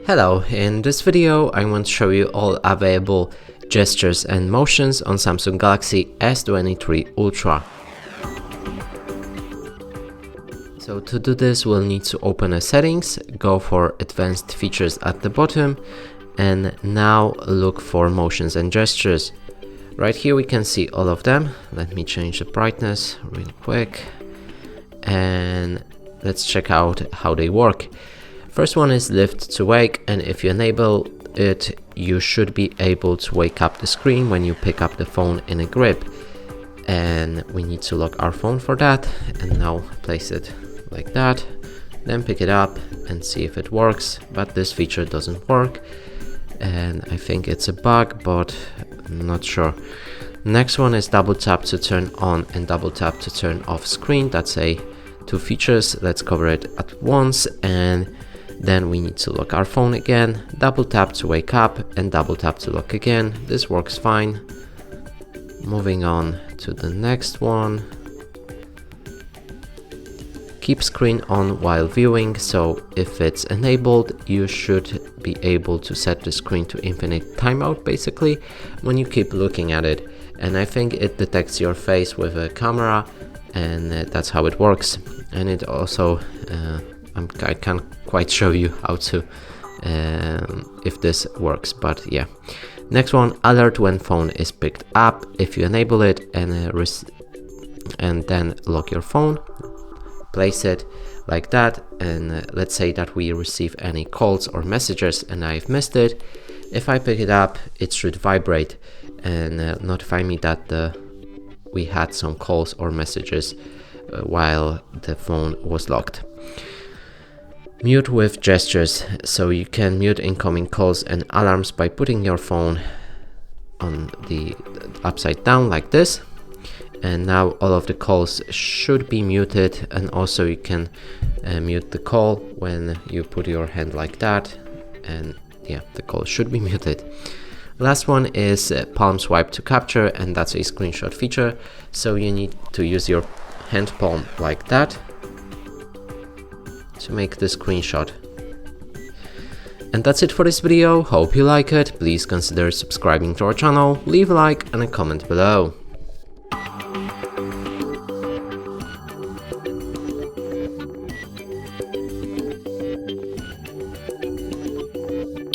Hello, in this video I want to show you all available gestures and motions on Samsung Galaxy S23 Ultra. So to do this we'll need to open a settings, go for advanced features at the bottom, and now look for motions and gestures. Right here we can see all of them. Let me change the brightness real quick and let's check out how they work. First one is lift to wake, and if you enable it, you should be able to wake up the screen when you pick up the phone in a grip. And we need to lock our phone for that, and now place it like that, then pick it up and see if it works, but this feature doesn't work, and I think it's a bug, but I'm not sure. Next one is double tap to turn on and double tap to turn off screen. That's two features. Let's cover it at once, and then we need to lock our phone again, double tap to wake up and double tap to lock again. This works fine. Moving on to the next one. Keep screen on while viewing, so if it's enabled you should be able to set the screen to infinite timeout basically when you keep looking at it, and I think it detects your face with a camera, and that's how it works. And it also I can't quite show you how to if this works, but yeah. Next one, alert when phone is picked up. If you enable it and then lock your phone, place it like that, and let's say that we receive any calls or messages and I've missed it. If I pick it up, it should vibrate and notify me that we had some calls or messages while the phone was locked. Mute with gestures, so you can mute incoming calls and alarms by putting your phone on the upside down like this, and now all of the calls should be muted, and also you can mute the call when you put your hand like that, and yeah, the call should be muted. Last one is palm swipe to capture, and that's a screenshot feature, so you need to use your hand palm like that to make the screenshot. And that's it for this video. Hope you like it. Please consider subscribing to our channel, leave a like and a comment below.